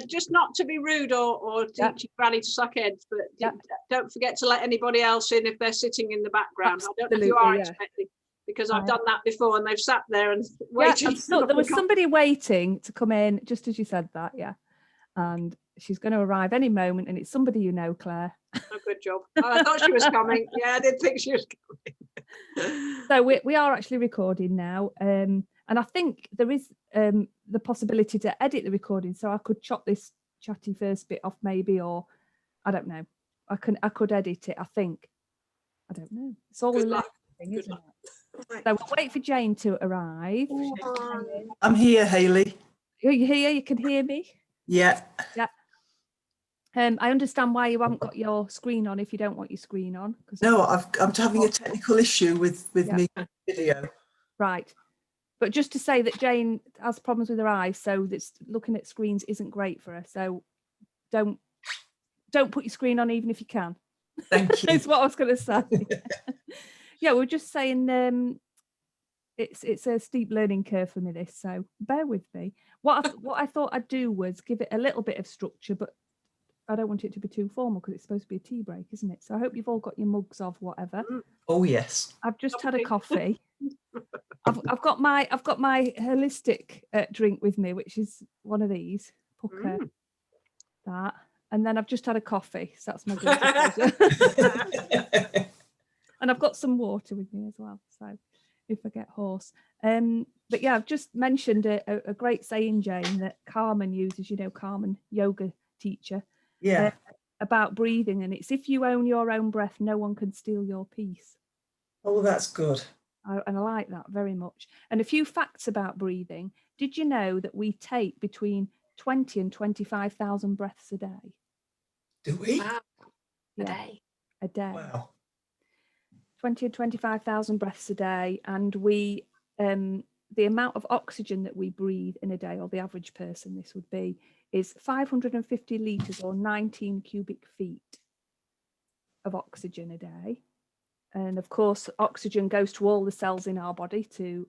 just not to be rude or teach Granny to suck eggs, but don't forget to let anybody else in if they're sitting in the background. Absolutely, I don't know if you are expecting, because I've done that before and they've sat there and waited. So there was somebody waiting to come in just as you said that, and she's going to arrive any moment, and it's somebody you know, Claire. Oh, good job. I thought she was coming. Yeah, I did think she was coming. So we are actually recording now, and I think there is the possibility to edit the recording, so I could chop this chatty first bit off maybe, or I don't know. I could edit it, I think. I don't know. It's all a thing, isn't it? So we'll wait for Jane to arrive. I'm here, Hayley. Are you here? You can hear me? Yeah. Yeah. I understand why you haven't got your screen on if you don't want your screen on. No, I'm having a technical issue with me video. Right. But just to say that Jane has problems with her eyes, so that's looking at screens isn't great for her. So don't put your screen on even if you can. Thank you. That's what I was going to say. Yeah, we're just saying it's a steep learning curve for me, this, so bear with me. What I thought I'd do was give it a little bit of structure, but I don't want it to be too formal because it's supposed to be a tea break, isn't it? So I hope you've all got your mugs of whatever. Oh yes. I've just had a coffee. I've got my holistic drink with me, which is one of these pucker, that, and then I've just had a coffee. So that's my good. And I've got some water with me as well, so if I get hoarse. But yeah, I've just mentioned a great saying, Jane, that Carmen uses. You know, Carmen, yoga teacher. Yeah. About breathing, and it's if you own your own breath, no one can steal your peace. Oh, that's good. And I like that very much. And a few facts about breathing. Did you know that we take between 20 and 25,000 breaths a day? Do we? Wow. A day. Wow. 20 and 25,000 breaths a day, and we the amount of oxygen that we breathe in a day, or the average person this would be, is 550 litres or 19 cubic feet of oxygen a day. And of course, oxygen goes to all the cells in our body to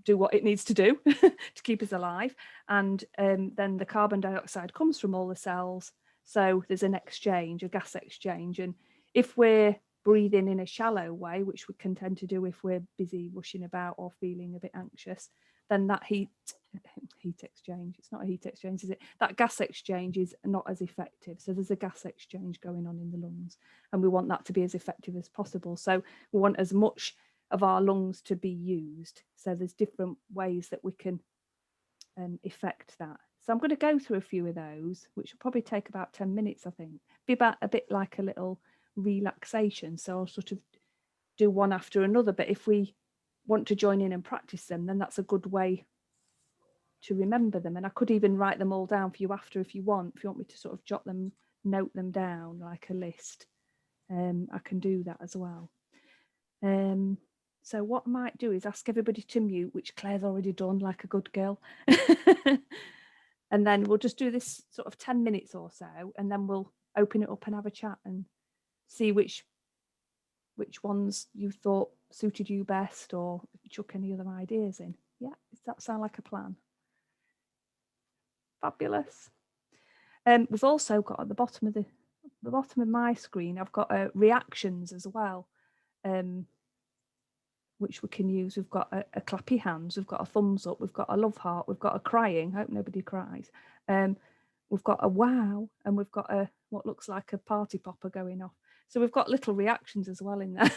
do what it needs to do to keep us alive. And then the carbon dioxide comes from all the cells. So there's an exchange, a gas exchange. And if we're breathing in a shallow way, which we can tend to do if we're busy rushing about or feeling a bit anxious, then that heat exchange, it's not a heat exchange, is it? That gas exchange is not as effective. So there's a gas exchange going on in the lungs, and we want that to be as effective as possible. So we want as much of our lungs to be used. So there's different ways that we can effect that. So I'm going to go through a few of those, which will probably take about 10 minutes, I think. Be about a bit like a little relaxation. So I'll sort of do one after another, but if we want to join in and practice them, then that's a good way to remember them. And I could even write them all down for you after if you want me to sort of note them down like a list. I can do that as well. So what I might do is ask everybody to mute, which Claire's already done like a good girl. And then we'll just do this sort of 10 minutes or so, and then we'll open it up and have a chat and see which ones you thought suited you best, or chuck any other ideas in. Yeah, does that sound like a plan? Fabulous. We've also got at the bottom of my screen, I've got reactions as well, which we can use. We've got a clappy hands, we've got a thumbs up, we've got a love heart, we've got a crying, hope nobody cries. We've got a wow, and we've got a what looks like a party popper going off. So we've got little reactions as well in there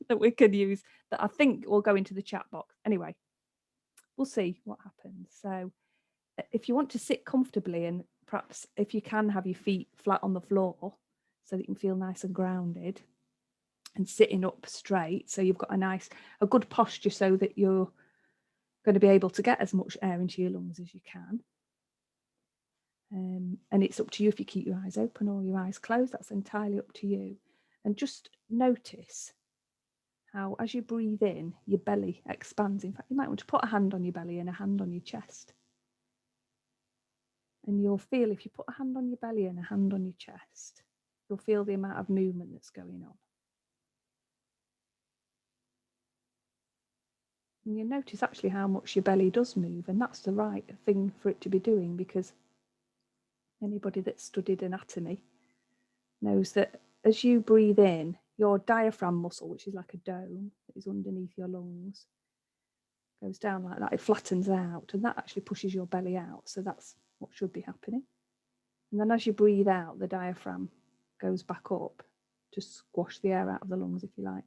that we could use, that I think will go into the chat box. Anyway, we'll see what happens. So if you want to sit comfortably, and perhaps if you can have your feet flat on the floor so that you can feel nice and grounded, and sitting up straight, so you've got a good posture so that you're going to be able to get as much air into your lungs as you can. And it's up to you if you keep your eyes open or your eyes closed. That's entirely up to you. And just notice how as you breathe in, your belly expands. In fact, you might want to put a hand on your belly and a hand on your chest. And you'll feel, if you put a hand on your belly and a hand on your chest, you'll feel the amount of movement that's going on. And you notice actually how much your belly does move, and that's the right thing for it to be doing, because anybody that's studied anatomy knows that as you breathe in, your diaphragm muscle, which is like a dome that is underneath your lungs, goes down like that. It flattens out, and that actually pushes your belly out. So that's what should be happening. And then as you breathe out, the diaphragm goes back up to squash the air out of the lungs, if you like.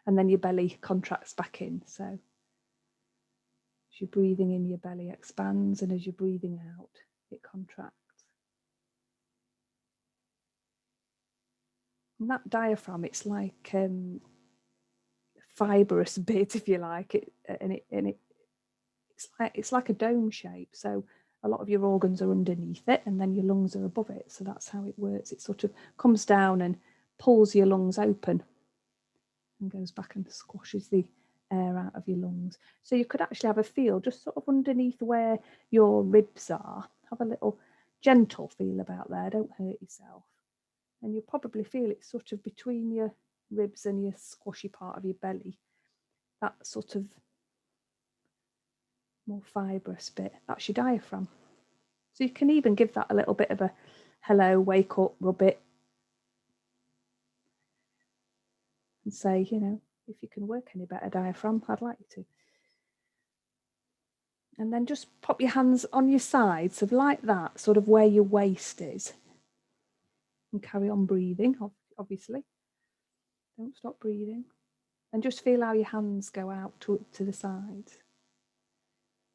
And then your belly contracts back in. So as you're breathing in, your belly expands, and as you're breathing out, it contracts. And that diaphragm, it's like fibrous bit, if you like, it's like a dome shape. So a lot of your organs are underneath it, and then your lungs are above it. So that's how it works. It sort of comes down and pulls your lungs open and goes back and squashes the air out of your lungs. So you could actually have a feel just sort of underneath where your ribs are. Have a little gentle feel about there. Don't hurt yourself. And you'll probably feel it sort of between your ribs and your squashy part of your belly. That sort of more fibrous bit, that's your diaphragm. So you can even give that a little bit of a hello, wake up, rub it, and say, you know, if you can work any better diaphragm, I'd like you to. And then just pop your hands on your sides, of like that, sort of where your waist is, and carry on breathing, obviously. Don't stop breathing. And just feel how your hands go out to the sides.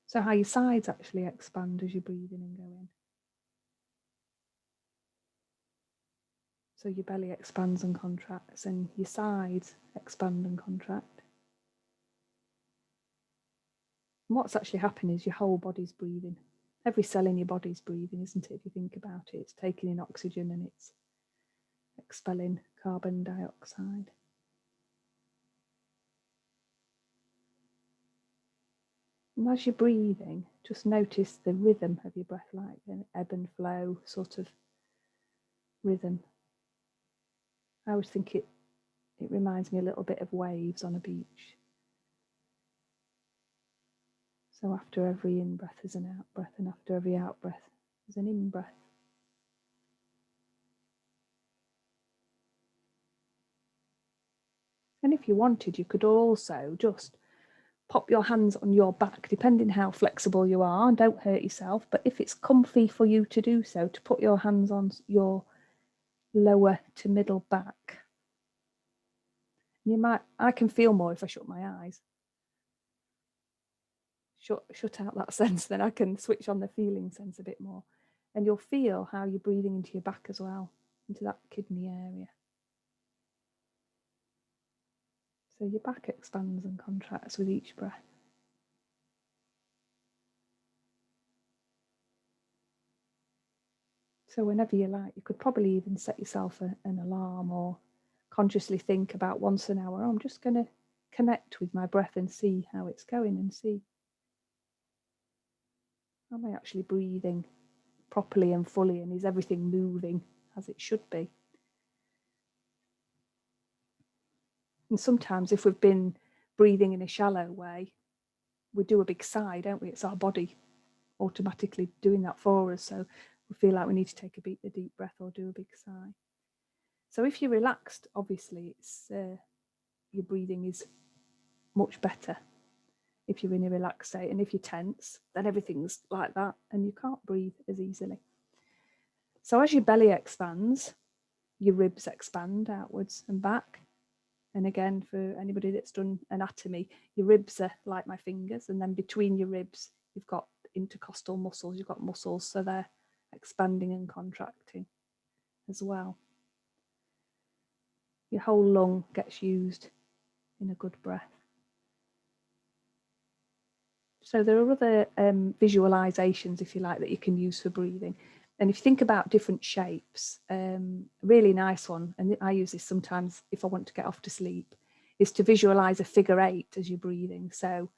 So how your sides actually expand as you breathe in and go in. So your belly expands and contracts, and your sides expand and contract. And what's actually happening is your whole body's breathing. Every cell in your body's breathing, isn't it? If you think about it, it's taking in oxygen and it's expelling carbon dioxide. And as you're breathing, just notice the rhythm of your breath, like an ebb and flow sort of rhythm. I always think it reminds me a little bit of waves on a beach. So after every in-breath is an out-breath, and after every out-breath is an in-breath. And if you wanted, you could also just pop your hands on your back, depending how flexible you are, and don't hurt yourself. But if it's comfy for you to do so, to put your hands on your lower to middle back. I can feel more if I shut my eyes. Shut out that sense, then I can switch on the feeling sense a bit more. And you'll feel how you're breathing into your back as well, into that kidney area. So your back expands and contracts with each breath. So whenever you like, you could probably even set yourself an alarm, or consciously think about once an hour, I'm just going to connect with my breath and see how it's going, and see, am I actually breathing properly and fully, and is everything moving as it should be? And sometimes if we've been breathing in a shallow way, we do a big sigh, don't we? It's our body automatically doing that for us. So we feel like we need to take a deep breath or do a big sigh. So if you're relaxed, obviously it's your breathing is much better if you're in a relaxed state. And if you're tense, then everything's like that and you can't breathe as easily. So as your belly expands, your ribs expand outwards and back. And again, for anybody that's done anatomy, your ribs are like my fingers, and then between your ribs, you've got intercostal muscles, you've got muscles, so they're expanding and contracting as well. Your whole lung gets used in a good breath. So there are other visualizations, if you like, that you can use for breathing. And if you think about different shapes, a really nice one, and I use this sometimes if I want to get off to sleep, is to visualize a figure 8 as you're breathing. So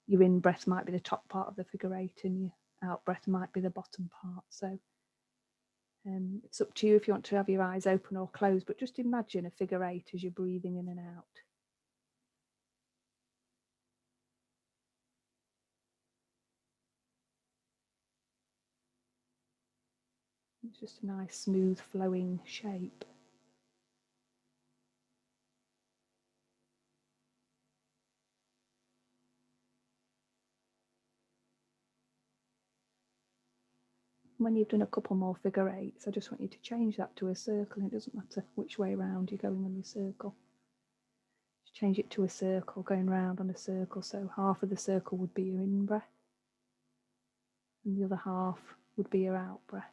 your in breath might be the top part of the figure 8 and your out breath might be the bottom part. So it's up to you if you want to have your eyes open or closed, but just imagine a figure 8 as you're breathing in and out. It's just a nice, smooth, flowing shape. When you've done a couple more figure eights, I just want you to change that to a circle. It doesn't matter which way around you're going on your circle. Just change it to a circle, going round on a circle. So half of the circle would be your in-breath, and the other half would be your out-breath.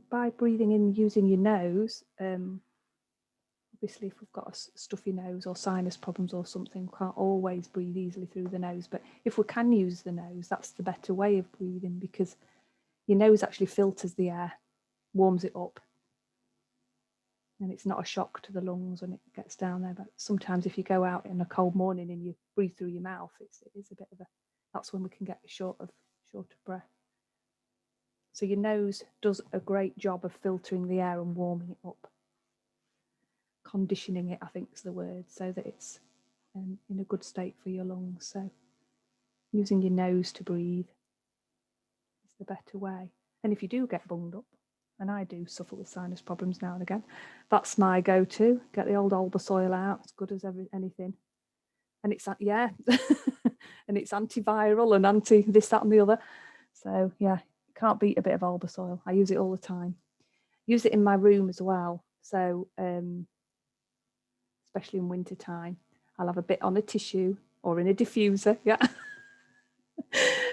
By breathing in using your nose, obviously if we've got a stuffy nose or sinus problems or something, we can't always breathe easily through the nose, but if we can use the nose, that's the better way of breathing, because your nose actually filters the air, warms it up, and it's not a shock to the lungs when it gets down there. But sometimes if you go out in a cold morning and you breathe through your mouth, it is a bit of a, that's when we can get short of breath. So your nose does a great job of filtering the air and warming it up. Conditioning it, I think is the word, so that it's in a good state for your lungs. So using your nose to breathe is the better way. And if you do get bunged up, and I do suffer with sinus problems now and again, that's my go-to. Get the old Albasoil out, as good as anything. And it's, yeah, and it's antiviral and anti this, that and the other. So yeah, can't beat a bit of Albasoil. I use it all the time. Use it in my room as well. So especially in winter time, I'll have a bit on a tissue or in a diffuser, yeah.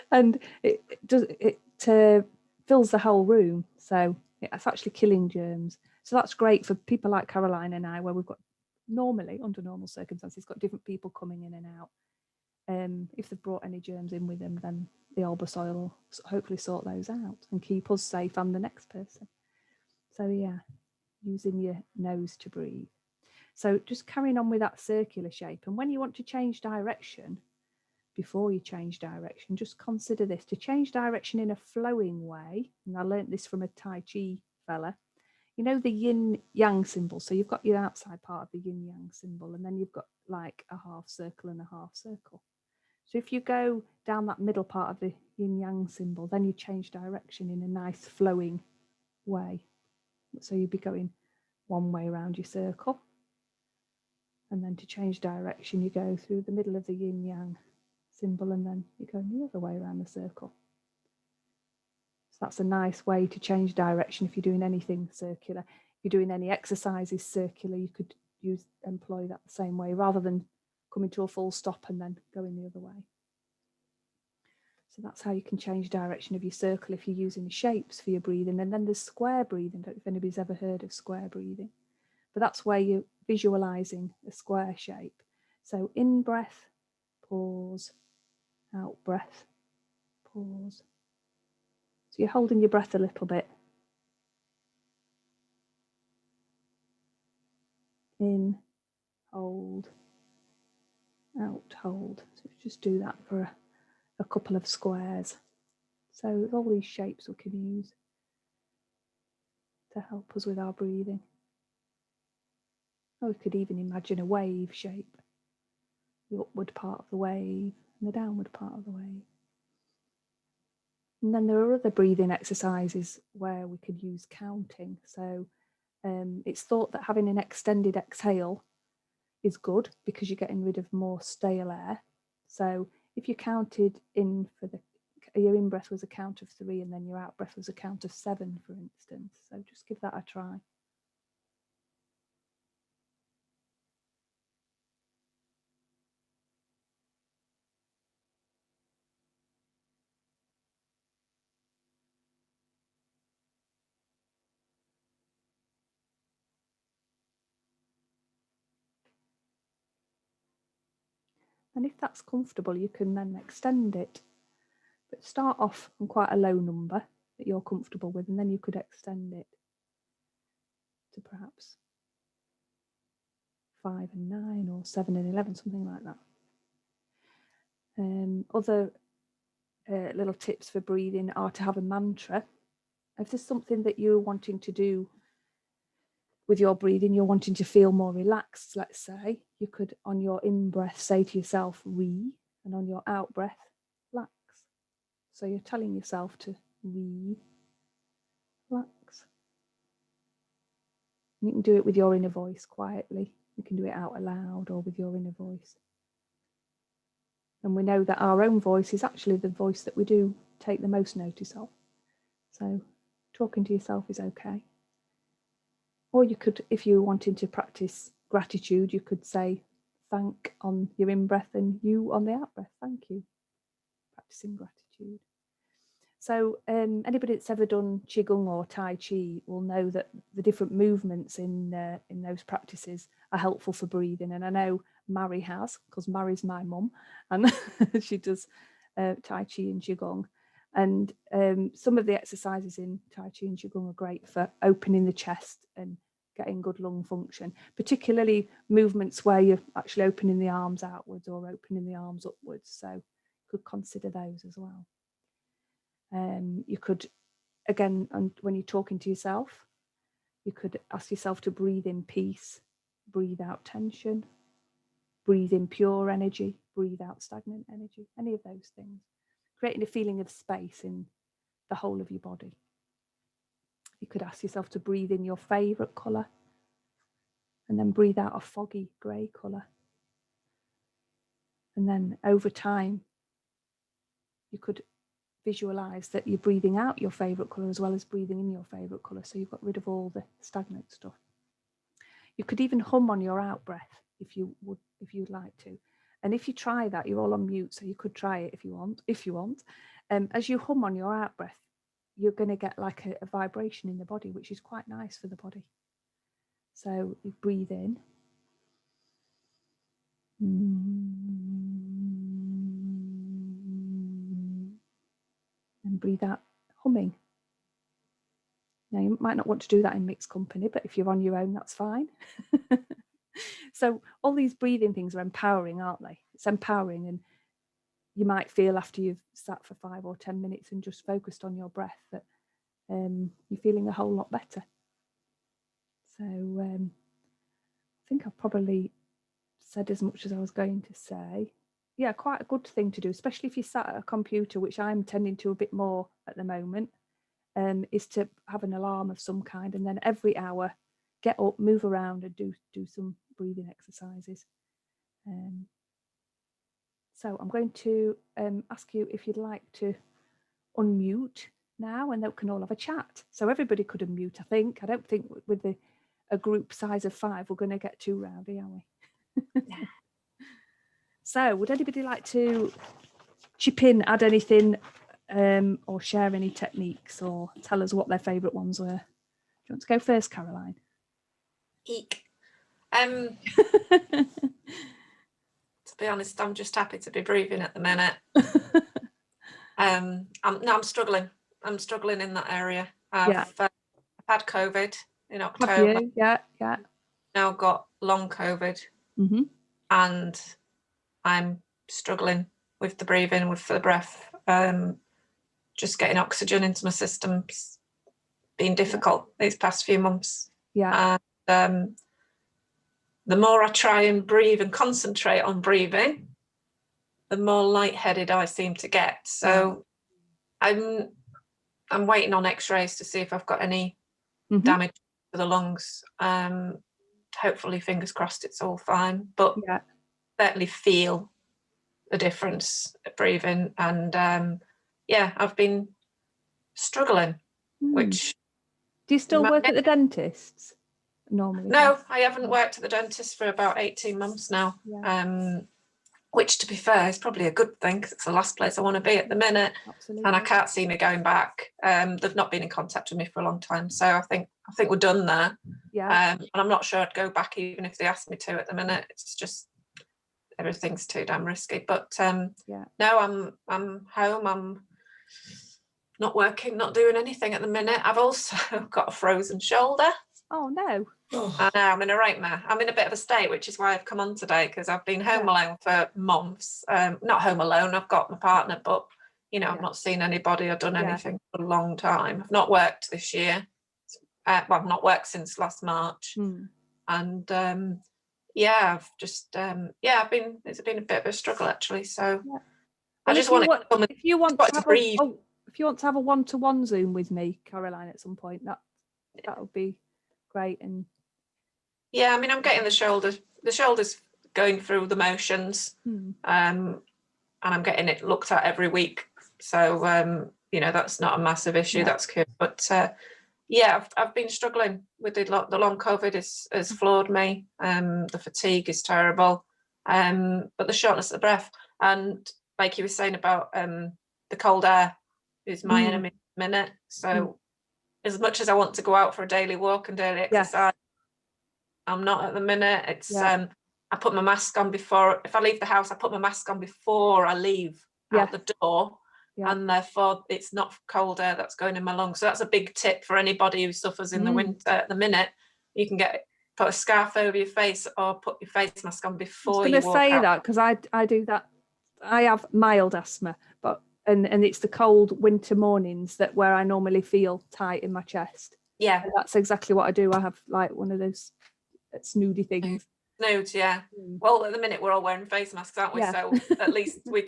And it fills the whole room. So it's actually killing germs. So that's great for people like Caroline and I, where we've got normally, under normal circumstances, got different people coming in and out. If they've brought any germs in with them, then the Albasoil will hopefully sort those out and keep us safe and the next person. So yeah, using your nose to breathe. So just carrying on with that circular shape. And when you want to change direction, before you change direction, just consider this. To change direction in a flowing way, and I learnt this from a Tai Chi fella, you know the yin yang symbol. So you've got your outside part of the yin yang symbol, and then you've got like a half circle and a half circle. So if you go down that middle part of the yin yang symbol, then you change direction in a nice flowing way. So you'd be going one way around your circle. And then to change direction, you go through the middle of the yin yang symbol, and then you go the other way around the circle. So that's a nice way to change direction if you're doing anything circular. If you're doing any exercises circular, you could employ that the same way, rather than coming to a full stop and then going the other way. So that's how you can change direction of your circle if you're using the shapes for your breathing. And then there's square breathing. Don't know if anybody's ever heard of square breathing, but that's where you're visualizing a square shape. So in breath, pause, out breath, pause. So you're holding your breath a little bit. In, hold, out, hold. So just do that for a couple of squares. So there's all these shapes we can use to help us with our breathing. Or we could even imagine a wave shape, the upward part of the wave and the downward part of the wave. And then there are other breathing exercises where we could use counting. So it's thought that having an extended exhale is good because you're getting rid of more stale air. So if you counted in for your in-breath was a count of 3 and then your out-breath was a count of 7, for instance. So just give that a try. And if that's comfortable, you can then extend it. But start off on quite a low number that you're comfortable with, and then you could extend it to perhaps 5 and 9 or 7 and 11, something like that. Other little tips for breathing are to have a mantra. If there's something that you're wanting to do with your breathing, you're wanting to feel more relaxed, let's say, you could on your in-breath say to yourself, re, And on your out breath, relax. So you're telling yourself to relax. You can do it with your inner voice quietly. You can do it out aloud or with your inner voice. And we know that our own voice is actually the voice that we do take the most notice of. So talking to yourself is okay. Or you could, if you're wanting to practice gratitude, you could say thank on your in-breath and you on the out-breath. Thank you. Practicing gratitude. So anybody that's ever done Qigong or Tai Chi will know that the different movements in those practices are helpful for breathing. And I know Mary has, because Mary's my mum, and she does Tai Chi and Qigong. And some of the exercises in Tai Chi and Qigong are great for opening the chest and getting good lung function, particularly movements where you're actually opening the arms outwards or opening the arms upwards. So you could consider those as well. You could, again, when you're talking to yourself, you could ask yourself to breathe in peace, breathe out tension, breathe in pure energy, breathe out stagnant energy, any of those things, creating a feeling of space in the whole of your body. You could ask yourself to breathe in your favourite colour and then breathe out a foggy grey colour. And then over time, you could visualise that you're breathing out your favourite colour as well as breathing in your favourite colour. So you've got rid of all the stagnant stuff. You could even hum on your out breath if you'd like to. And if you try that, you're all on mute, so you could try it if you want. As you hum on your out breath, you're going to get like a vibration in the body, which is quite nice for the body. So you breathe in. And breathe out humming. Now, you might not want to do that in mixed company, but if you're on your own, that's fine. So all these breathing things are empowering, aren't they? It's empowering, and you might feel after you've sat for 5 or 10 minutes and just focused on your breath that you're feeling a whole lot better. So I think I've probably said as much as I was going to say. Yeah, quite a good thing to do, especially if you sat at a computer, which I'm tending to a bit more at the moment, is to have an alarm of some kind, and then every hour get up, move around and do some breathing exercises. So I'm going to ask you if you'd like to unmute now, and they can all have a chat. So everybody could unmute, I think. I don't think with a group size of 5 we're going to get too rowdy, are we? So would anybody like to chip in, add anything, or share any techniques, or tell us what their favourite ones were? Do you want to go first, Caroline? Eek. To be honest, I'm just happy to be breathing at the minute. I'm struggling. I'm struggling in that area. I've had COVID in October. Have you? Yeah. Now got long COVID, and I'm struggling with the breathing, with the breath. Just getting oxygen into my system's been difficult these past few months. Yeah. And the more I try and breathe and concentrate on breathing, the more lightheaded I seem to get. So I'm waiting on x-rays to see if I've got any damage to the lungs. Hopefully, fingers crossed, it's all fine. But certainly feel the difference at breathing. And I've been struggling, which... Do you still work at the dentist's normally? No, I haven't worked at the dentist for about 18 months now. Which, to be fair, is probably a good thing, because it's the last place I want to be at the minute. Absolutely. And I can't see me going back. They've not been in contact with me for a long time, so I think we're done there. And I'm not sure I'd go back even if they asked me to at the minute. It's just everything's too damn risky. But no, I'm home. I'm not working, not doing anything at the minute. I've also got a frozen shoulder. Oh no. I know, I'm in a I'm in a bit of a state, which is why I've come on today, because I've been home alone for months. Not home alone, I've got my partner, but I've not seen anybody or done anything for a long time. I've not worked this year. I've not worked since last March. And yeah, I've just it's been a bit of a struggle actually. So Yeah. I Well, just want to come and if you want want to to have breathe. if you want to have a one-to-one Zoom with me, Caroline, at some point, that would be great. And yeah, I mean, I'm getting the shoulders going through the motions, and I'm getting it looked at every week. So you know, that's not a massive issue. Yeah. That's good. But yeah, I've been struggling with the long COVID has floored me. The fatigue is terrible, but the shortness of breath, and like you were saying about the cold air is my enemy at the minute. So as much as I want to go out for a daily walk and daily exercise, I'm not at the minute. It's I put my mask on before, if I leave the house, I put my mask on before I leave out the door. And therefore it's not cold air that's going in my lungs. So that's a big tip for anybody who suffers in the winter at the minute. You can put a scarf over your face or put your face mask on before you walk out. I was going to say that because I do that. I have mild asthma, but and it's the cold winter mornings where I normally feel tight in my chest. Yeah. And that's exactly what I do. I have like one of those snoody things. Snood, yeah. Well, at the minute we're all wearing face masks, aren't we? Yeah. So at least we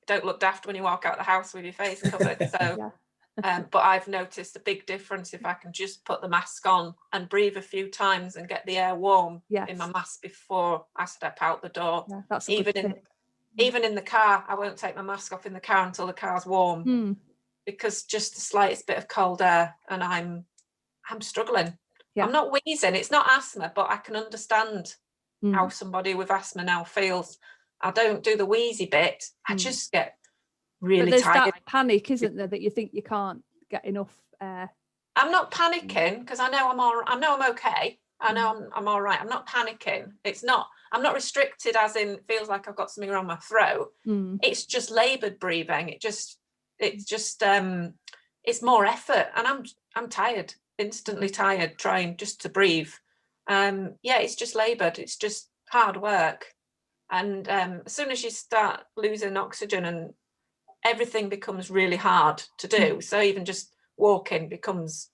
don't look daft when you walk out the house with your face covered. So but I've noticed a big difference if I can just put the mask on and breathe a few times and get the air warm in my mask before I step out the door. Yeah, that's a good tip. Even in the car, I won't take my mask off in the car until the car's warm, because just the slightest bit of cold air and I'm struggling. I'm not wheezing, it's not asthma, but I can understand how somebody with asthma now feels. I don't do the wheezy bit. I just get really there's tired. That panic, isn't there, that you think you can't get enough air. I'm not panicking because I know I'm okay. I know I'm all right. I'm not panicking. I'm not restricted as in feels like I've got something around my throat. It's just laboured breathing. It's more effort, and I'm tired, instantly tired, trying just to breathe. It's just laboured. It's just hard work, and as soon as you start losing oxygen, and everything becomes really hard to do. So even just walking becomes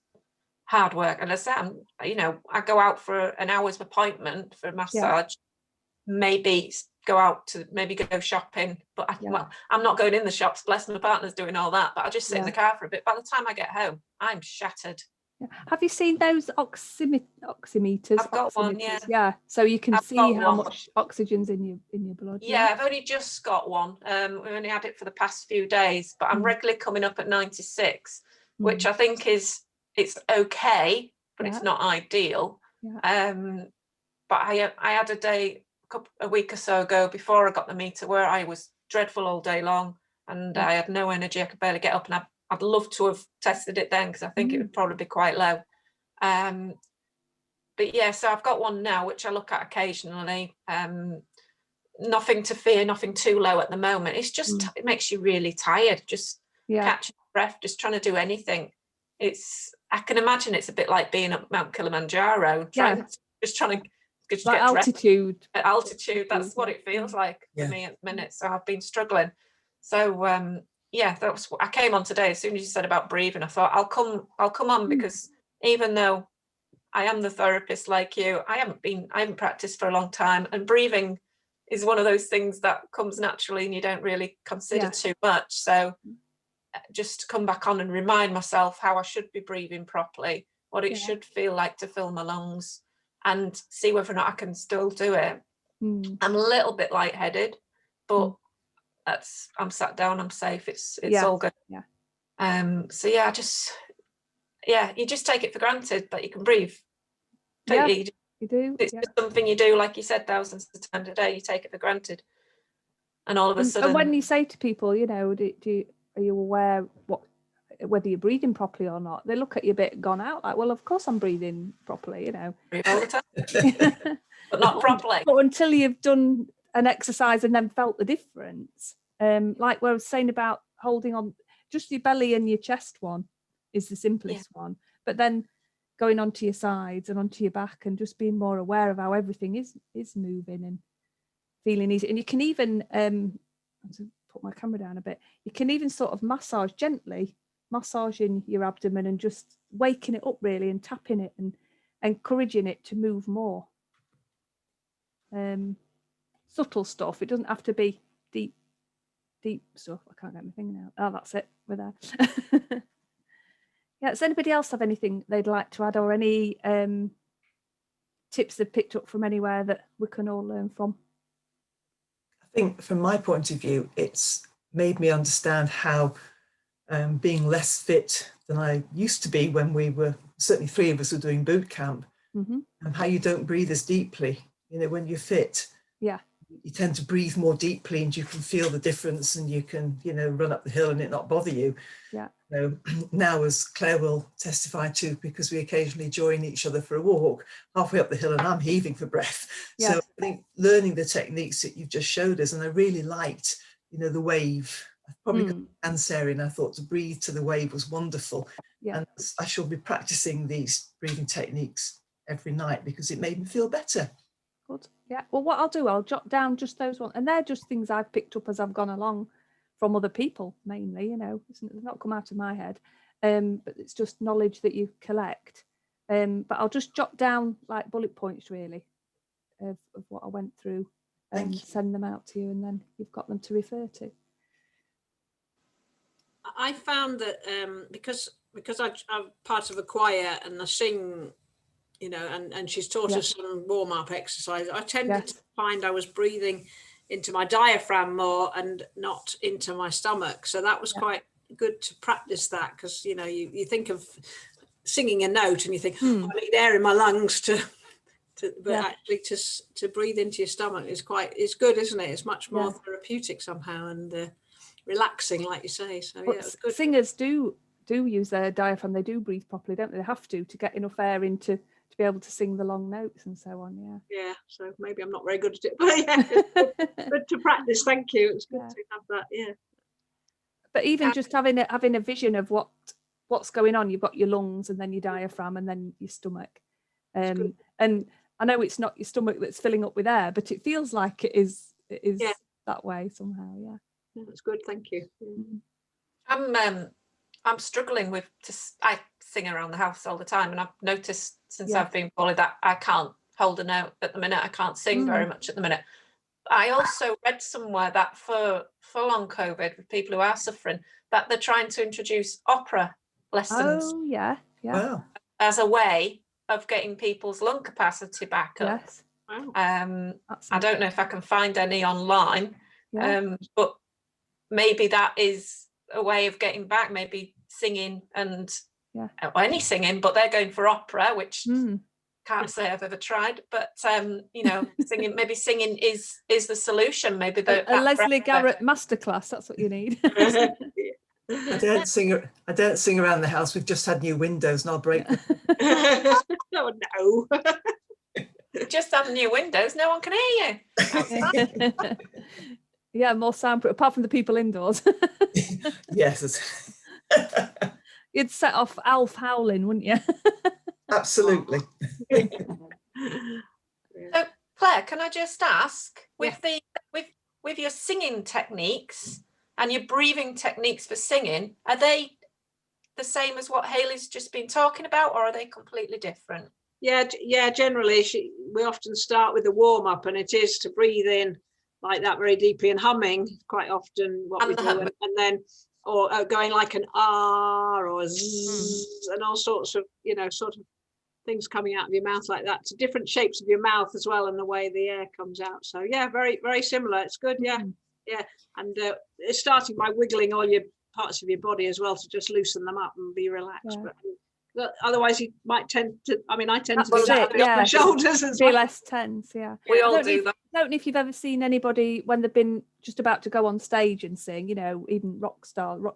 hard work. And as I say, I go out for an hour's appointment for a massage, maybe go shopping, but I'm not going in the shops, bless, my partner's doing all that, but I just sit in the car for a bit. By the time I get home, I'm shattered. Have you seen those oximeters? I've got one, so you can see how much oxygen's in your blood. I've only just got one. We've only had it for the past few days, but I'm regularly coming up at 96, which I think it's okay, but it's not ideal. But I had a day a week or so ago before I got the meter where I was dreadful all day long, and I had no energy. I could barely get up, and I'd love to have tested it then because I think it would probably be quite low. But so I've got one now which I look at occasionally. Nothing to fear, nothing too low at the moment. It's just it makes you really tired, just catching breath, just trying to do anything. I can imagine it's a bit like being at Mount Kilimanjaro, trying to just like get altitude. At altitude, that's what it feels like for me at the minute. So I've been struggling. So that was I came on today. As soon as you said about breathing, I thought I'll come on because even though I am the therapist like you, I haven't practiced for a long time, and breathing is one of those things that comes naturally and you don't really consider too much. So just to come back on and remind myself how I should be breathing properly, what it should feel like to fill my lungs, and see whether or not I can still do it. I'm a little bit lightheaded, but I'm sat down, I'm safe, it's all good. You just take it for granted that you can breathe. You do. It's just something you do, like you said, thousands of times a day. You take it for granted, and all of a sudden. And when you say to people, are you aware whether you're breathing properly or not? They look at you a bit gone out, like, well, of course I'm breathing properly, Breathe all the time, but not properly. But until you've done an exercise and then felt the difference, like what I was saying about holding on, just your belly and your chest one is the simplest one, but then going onto your sides and onto your back and just being more aware of how everything is moving and feeling easy. And you can even put my camera down a bit, you can even sort of gently massaging your abdomen and just waking it up really and tapping it and encouraging it to move more. subtle stuff. It doesn't have to be deep stuff. I can't get my finger out. Oh, that's it. We're there. Yeah, does anybody else have anything they'd like to add, or any tips they've picked up from anywhere that we can all learn from? I think from my point of view, it's made me understand how being less fit than I used to be when we were, certainly 3 of us were doing boot camp, and how you don't breathe as deeply. You know, when you're fit, yeah, you tend to breathe more deeply, and you can feel the difference, and you can, you know, run up the hill and it not bother you. Yeah. So now, as Claire will testify to, because we occasionally join each other for a walk, halfway up the hill and I'm heaving for breath. Yes. So I think learning the techniques that you've just showed us, and I really liked, you know, the wave. I probably got hands area, and I thought to breathe to the wave was wonderful. Yeah. And I shall be practicing these breathing techniques every night because it made me feel better. Good. Yeah. Well, what I'll do, I'll jot down just those ones, and they're just things I've picked up as I've gone along from other people, mainly. You know, it's not come out of my head, but it's just knowledge that you collect. But I'll just jot down like bullet points, really, of what I went through, and send them out to you, and then you've got them to refer to. I found that because I'm part of a choir and I sing, you know, and she's taught us some warm-up exercises, I tended to find I was breathing into my diaphragm more and not into my stomach. So that was quite good to practice that, because, you know, you think of singing a note and you think, I need air in my lungs but actually to breathe into your stomach is good, isn't it? It's much more therapeutic somehow, and relaxing, like you say. So but it's good. Singers do use their diaphragm. They do breathe properly, don't they? They have to get enough air in to be able to sing the long notes and so on. Yeah, so maybe I'm not very good at it, but yeah, good to practice. Thank you. It's good to have that. But even just having a vision of what's going on, you've got your lungs and then your diaphragm and then your stomach, and I know it's not your stomach that's filling up with air, but it feels like it is that way somehow. Yeah, that's good. Thank you. I'm struggling with I sing around the house all the time, and I've noticed since I've been poorly that I can't hold a note at the minute. I can't sing very much at the minute. I also read somewhere that for long COVID, with people who are suffering, that they're trying to introduce opera lessons. Oh yeah. Wow. As a way of getting people's lung capacity back up. Yes. Wow. I don't know if I can find any online, but maybe that is a way of getting back, maybe singing and or any singing, but they're going for opera, which can't say I've ever tried, but you know, singing is the solution. Maybe a Leslie Garrett masterclass, that's what you need. I don't sing around the house. We've just had new windows and I'll break them. Oh no. Just have new windows, no one can hear you. Yeah, more soundproof, apart from the people indoors. Yes. You'd set off Alf howling, wouldn't you? Absolutely. So Claire, can I just ask, with your singing techniques and your breathing techniques for singing, are they the same as what Hayley's just been talking about, or are they completely different? Yeah, generally we often start with a warm-up, and it is to breathe in like that very deeply, and humming quite often what we do, and then or going like an R or a zzz, and all sorts of, you know, sort of things coming out of your mouth like that, to different shapes of your mouth as well, and the way the air comes out. So yeah, very, very similar. It's good. And it's starting by wiggling all your parts of your body as well, to just loosen them up and be relaxed. But otherwise you might tend to, I tend to do that with my shoulders as well. Be less tense. We all do that. I don't know if you've ever seen anybody when they've been just about to go on stage and sing, you know, even rock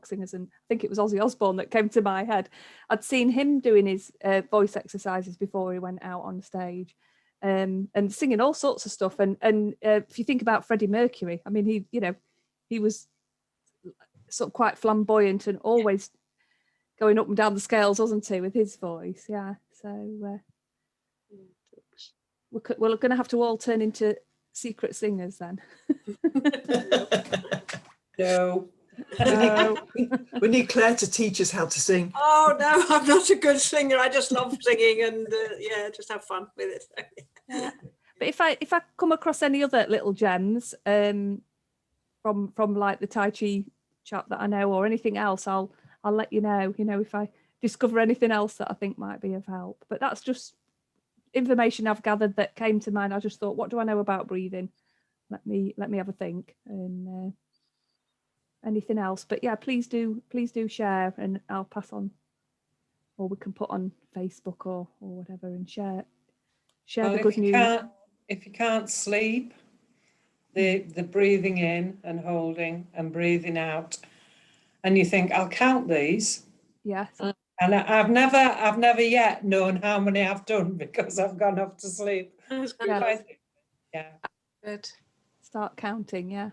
singers, and I think it was Ozzy Osbourne that came to my head. I'd seen him doing his voice exercises before he went out on stage, and singing all sorts of stuff. And if you think about Freddie Mercury, I mean, he was sort of quite flamboyant and always going up and down the scales, wasn't he, with his voice? Yeah. So we're going to have to all turn into secret singers then. No. We need Claire to teach us how to sing. Oh no, I'm not a good singer. I just love singing, and just have fun with it. But if I come across any other little gems from like the Tai Chi chap that I know or anything else, I'll let you know. You know, if I discover anything else that I think might be of help. But that's just information I've gathered that came to mind. I just thought, what do I know about breathing? Let me have a think. And anything else? But yeah, please do share, and I'll pass on, or we can put on Facebook or whatever and share Well, the good news. If you can't sleep, the breathing in and holding and breathing out, and you think, I'll count these. Yes. And I've never yet known how many I've done because I've gone off to sleep. That's Yeah. Yeah. Good. Start counting. Yeah.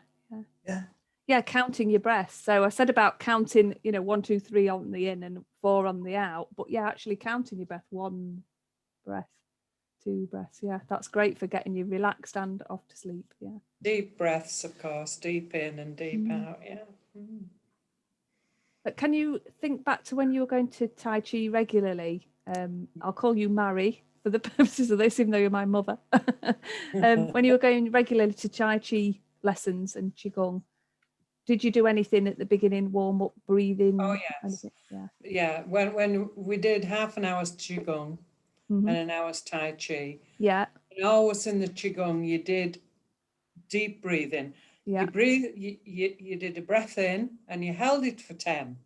Yeah. Counting your breaths. So I said about counting, 1, 2, 3 on the in and 4 on the out, but yeah, actually counting your breath, 1 breath, 2 breaths. Yeah, that's great for getting you relaxed and off to sleep. Yeah. Deep breaths, of course, deep in and deep out. Yeah. But can you think back to when you were going to Tai Chi regularly? I'll call you Mary for the purposes of this, even though you're my mother. When you were going regularly to Tai Chi lessons and Qigong, did you do anything at the beginning, warm up, breathing? Oh, yes. Anything? Yeah. Yeah. When we did half an hour's Qigong and an hour's Tai Chi, Yeah. and always in the Qigong, you did deep breathing. Yeah. You breathe, you did a breath in and you held it for 10.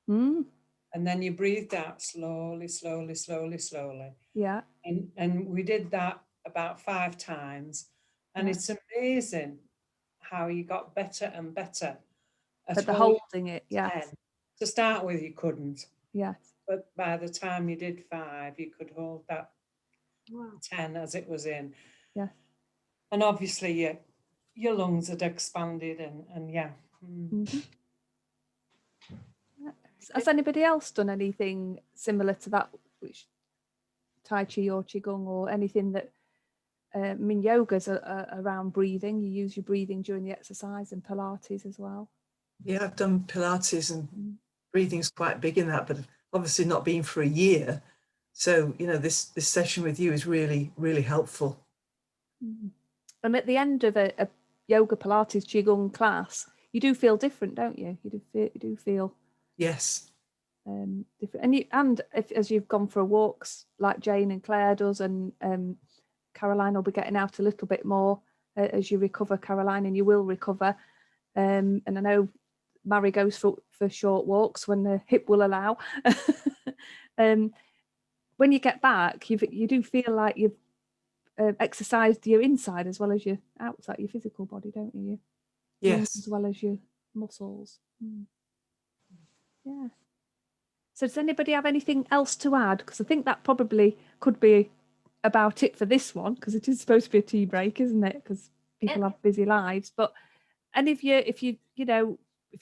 Mm. And then you breathed out slowly, slowly, slowly, slowly. Yeah. And we did that about 5 times. And it's amazing how you got better and better at the holding it. Yeah. 10. To start with, you couldn't. Yes. But by the time you did 5, you could hold that Wow. 10 as it was in. Yeah. And obviously your lungs had expanded and yeah. Mm-hmm. Has anybody else done anything similar to that, which Tai Chi or Qigong or anything that, yoga's around breathing. You use your breathing during the exercise, and Pilates as well. Yeah, I've done Pilates and breathing's quite big in that, but obviously not been for a year. So, this session with you is really, really helpful. And at the end of a yoga, Pilates, Qigong class, you do feel different, don't you? You do feel Yes. Different. And as you've gone for walks like Jane and Claire does, and Caroline will be getting out a little bit more as you recover, Caroline, and you will recover. And I know Mary goes for short walks when the hip will allow. When you get back, you do feel like you've exercised your inside as well as your outside, your physical body, don't you? Yes. As well as your muscles. Yeah. So does anybody have anything else to add? Because I think that probably could be about it for this one, because it is supposed to be a tea break, isn't it? Because people have busy lives. But any of you, if you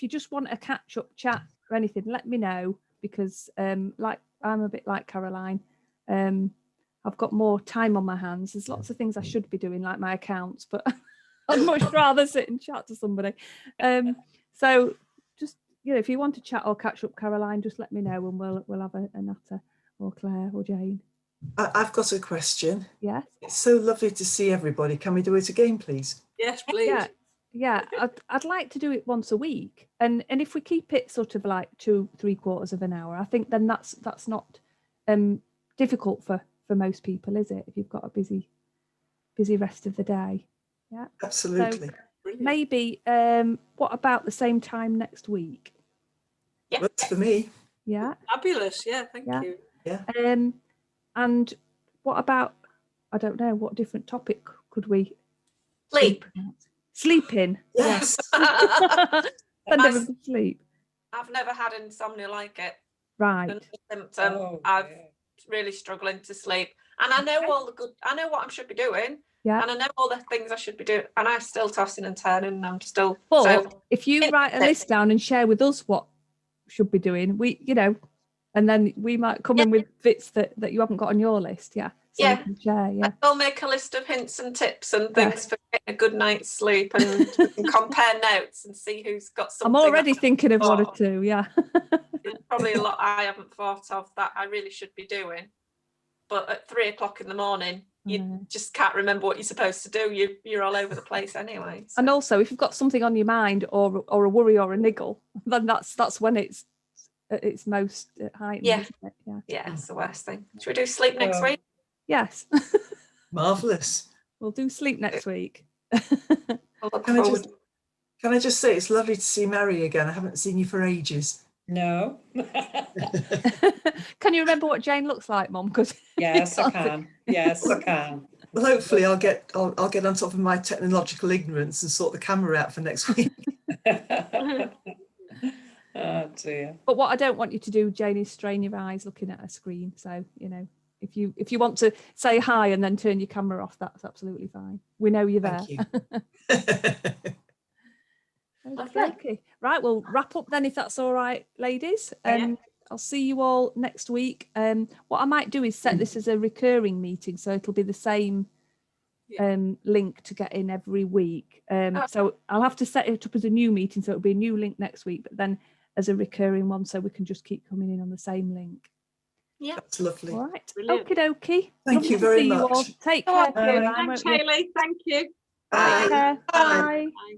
just want a catch up chat or anything, let me know, because like I'm a bit like Caroline. I've got more time on my hands. There's lots of things I should be doing, like my accounts, but I'd much rather sit and chat to somebody. So just, if you want to chat or catch up, Caroline, just let me know and we'll have a natter, or Claire or Jane. I've got a question. Yes. It's so lovely to see everybody. Can we do it again, please? Yes, please. Yeah. I'd like to do it once a week, and if we keep it sort of like 2-3/4 of an hour, I think then that's not difficult for most people, is it? If you've got a busy rest of the day. Yeah. Absolutely. So maybe what about the same time next week? Yeah. Works for me. Yeah. Fabulous. Yeah, thank you. Yeah. And what about, I don't know, what different topic could we sleeping? Yes. Send everybody to sleep. I've never had insomnia like it. Right. And the symptom, I'm really struggling to sleep, and I know I know what I should be doing. Yeah. And I know all the things I should be doing, and I'm still tossing and turning, and I'm still. But if you write a list down and share with us what should be doing, and then we might come in with bits that you haven't got on your list. Yeah. So we can share. Yeah. I'll make a list of hints and tips and things for getting a good night's sleep, and we can compare notes and see who's got something. I'm already thinking of 1 or 2. Yeah. There's probably a lot I haven't thought of that I really should be doing. But at 3 o'clock in the morning, you just can't remember what you're supposed to do. You're all over the place anyway. So. And also, if you've got something on your mind or a worry or a niggle, then that's when it's at its most heightened, Yeah. isn't it? Yeah. Yeah, it's the worst thing. Should we do sleep next week? Yes. Marvellous. We'll do sleep next week. I'll look forward. Can I just say it's lovely to see Mary again. I haven't seen you for ages. No. Can you remember what Jane looks like, Mum? Because Yes, I can. Yes, I can. Well, hopefully I'll get on top of my technological ignorance and sort the camera out for next week. Oh dear. But what I don't want you to do, Jane, is strain your eyes looking at a screen. So, you know, if you want to say hi and then turn your camera off, that's absolutely fine. We know you're there. Thank you. Okay. Right, we'll wrap up then if that's all right, ladies. I'll see you all next week. What I might do is set this as a recurring meeting, so it'll be the same link to get in every week. So I'll have to set it up as a new meeting, so it'll be a new link next week, but then as a recurring one, so we can just keep coming in on the same link. Yeah, That's lovely. All right. Brilliant. Okie dokie. Thank you very much. Take care. Thanks, Hayley. Thank you. Bye. Take care. Bye. Bye. Bye.